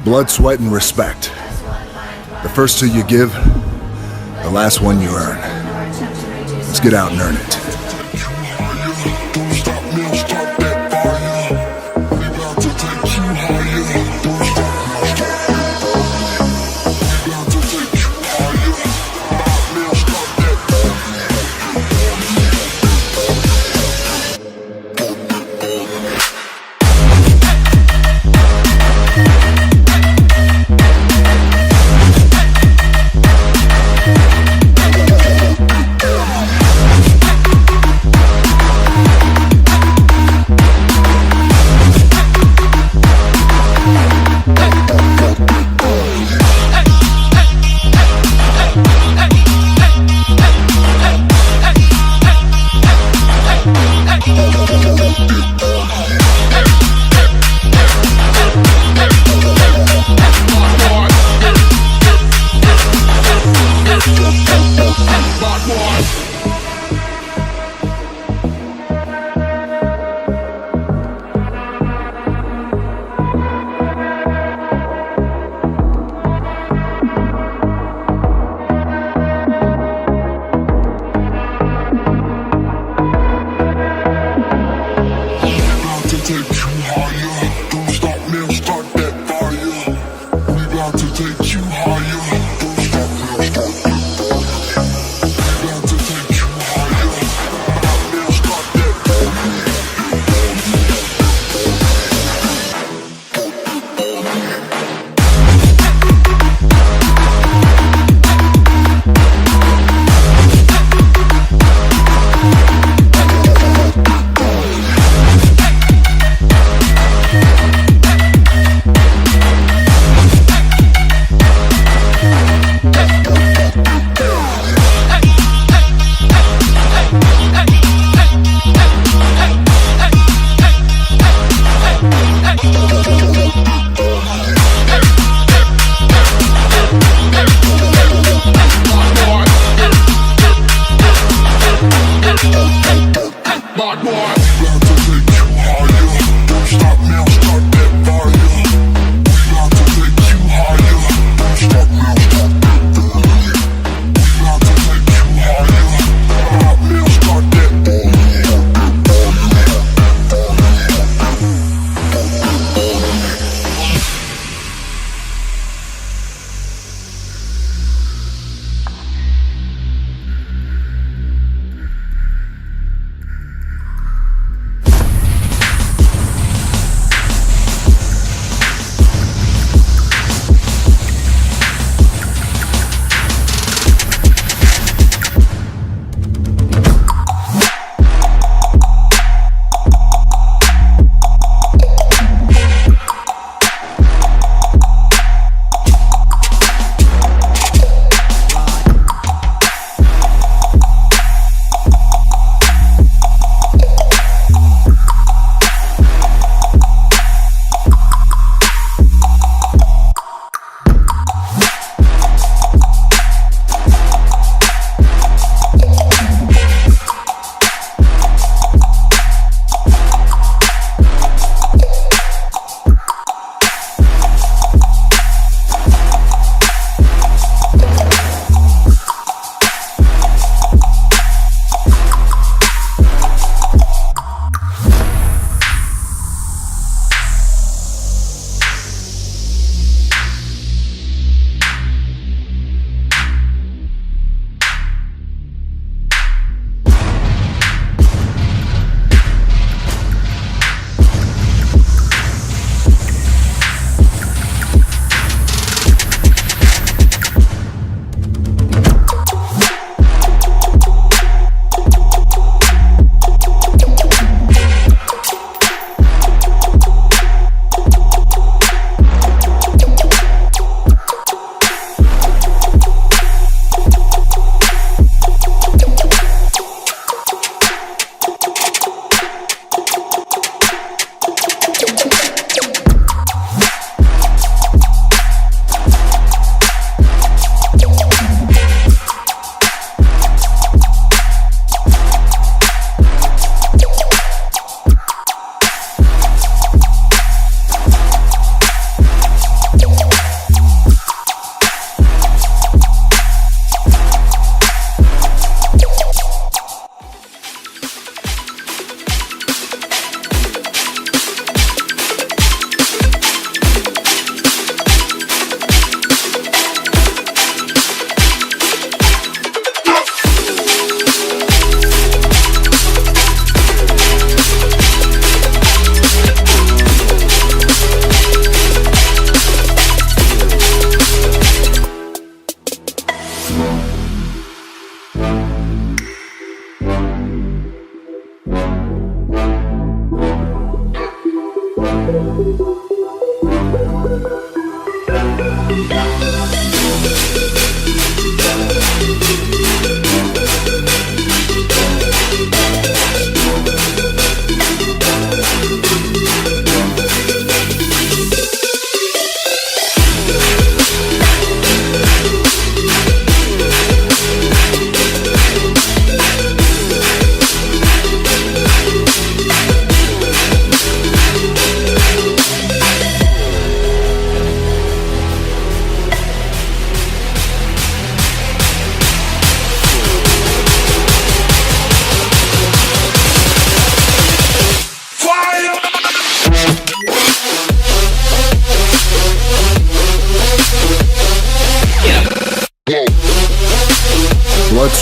Blood, sweat, and respect. The first two you give, the last one you earn. Let's get out and earn it.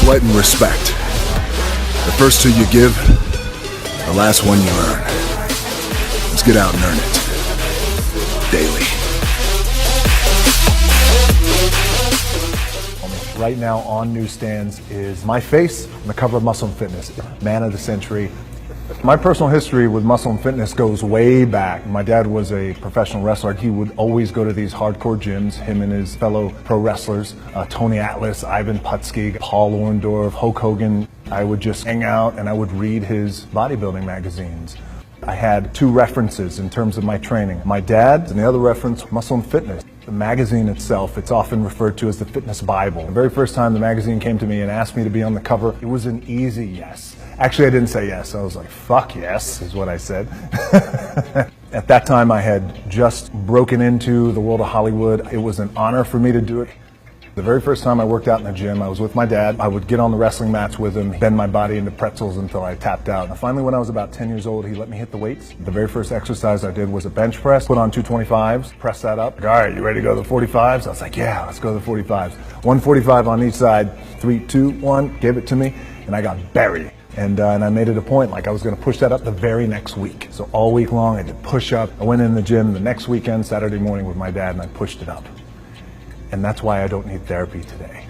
sweat, and respect. The first two you give, the last one you earn. Let's get out and earn it. Daily. Right now on newsstands is my face on the cover of Muscle and Fitness, Man of the Century. My personal history with Muscle and Fitness goes way back. My dad was a professional wrestler. He would always go to these hardcore gyms, him and his fellow pro wrestlers, Tony Atlas, Ivan Putski, Paul Orndorff, Hulk Hogan. I would just hang out and I would read his bodybuilding magazines. I had two references in terms of my training. My dad, and the other reference, Muscle and Fitness. The magazine itself, it's often referred to as the Fitness Bible. The very first time the magazine came to me and asked me to be on the cover, it was an easy yes. Actually, I didn't say yes. I was like, fuck yes, is what I said. At that time, I had just broken into the world of Hollywood. It was an honor for me to do it. The very first time I worked out in the gym, I was with my dad. I would get on the wrestling mats with him, bend my body into pretzels until I tapped out. And finally, when I was about 10 years old, he let me hit the weights. The very first exercise I did was a bench press, put on 225s, press that up. Like, all right, you ready to go to the 45s? I was like, yeah, let's go to the 45s. 145 on each side, 3, 2, 1, gave it to me, and I got buried. And I made it a point, like I was going to push that up the very next week. So all week long, I did push up. I went in the gym the next weekend, Saturday morning with my dad, and I pushed it up. And that's why I don't need therapy today.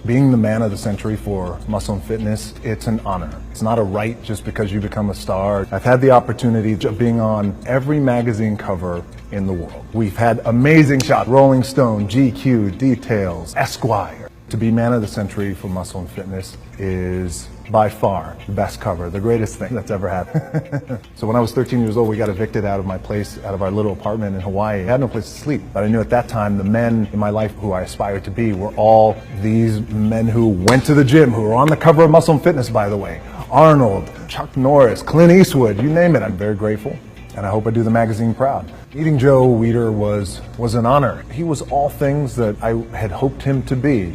Being the Man of the Century for Muscle and Fitness, it's an honor. It's not a right just because you become a star. I've had the opportunity of being on every magazine cover in the world. We've had amazing shots, Rolling Stone, GQ, Details, Esquire. To be Man of the Century for Muscle and Fitness is by far the best cover, the greatest thing that's ever happened. So when I was 13 years old, we got evicted out of my place, out of our little apartment in Hawaii. I had no place to sleep, but I knew at that time the men in my life who I aspired to be were all these men who went to the gym, who were on the cover of Muscle and Fitness, by the way. Arnold, Chuck Norris, Clint Eastwood, you name it. I'm very grateful, and I hope I do the magazine proud. Meeting Joe Weider was an honor. He was all things that I had hoped him to be.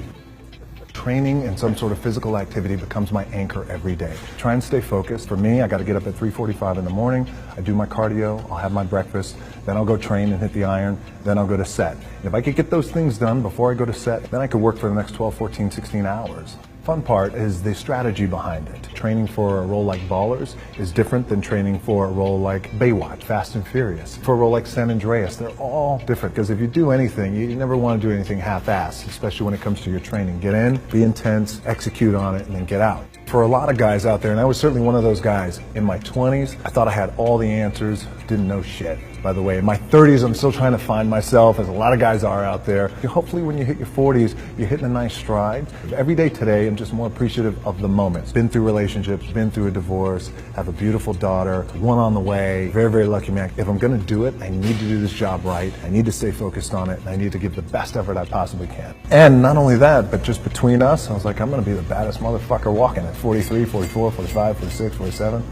Training and some sort of physical activity becomes my anchor every day. Try and stay focused. For me, I got to get up at 3:45 in the morning. I do my cardio, I'll have my breakfast, then I'll go train and hit the iron, then I'll go to set. And if I could get those things done before I go to set, then I could work for the next 12, 14, 16 hours. Fun part is the strategy behind it. Training for a role like Ballers is different than training for a role like Baywatch, Fast and Furious. For a role like San Andreas, they're all different, because if you do anything, you never want to do anything half-assed, especially when it comes to your training. Get in, be intense, execute on it, and then get out. For a lot of guys out there, and I was certainly one of those guys, in my 20s, I thought I had all the answers, didn't know shit. By the way, in my 30s, I'm still trying to find myself, as a lot of guys are out there. Hopefully when you hit your 40s, you're hitting a nice stride. Every day today, I'm just more appreciative of the moments. Been through relationships, been through a divorce, have a beautiful daughter, one on the way, very, very lucky man. If I'm gonna do it, I need to do this job right. I need to stay focused on it, and I need to give the best effort I possibly can. And not only that, but just between us, I was like, I'm gonna be the baddest motherfucker walking at 43, 44, 45, 46, 47.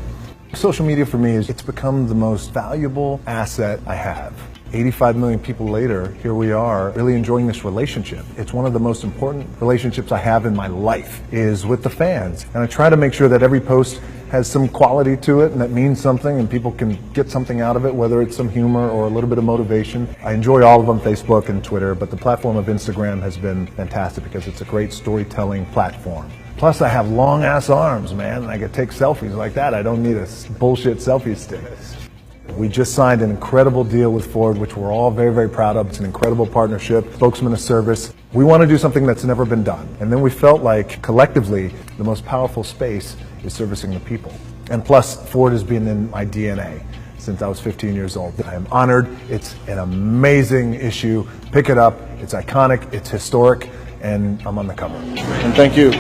Social media for me it's become the most valuable asset I have. 85 million people later, here we are, really enjoying this relationship. It's one of the most important relationships I have in my life, is with the fans. And I try to make sure that every post has some quality to it and that means something and people can get something out of it, whether it's some humor or a little bit of motivation. I enjoy all of them, Facebook and Twitter, but the platform of Instagram has been fantastic because it's a great storytelling platform. Plus, I have long-ass arms, man, and I can take selfies like that. I don't need a bullshit selfie stick. We just signed an incredible deal with Ford, which we're all very, very proud of. It's an incredible partnership, spokesman of service. We want to do something that's never been done. And then we felt like, collectively, the most powerful space is servicing the people. And plus, Ford has been in my DNA since I was 15 years old. I am honored. It's an amazing issue. Pick it up. It's iconic. It's historic. And I'm on the cover. And thank you.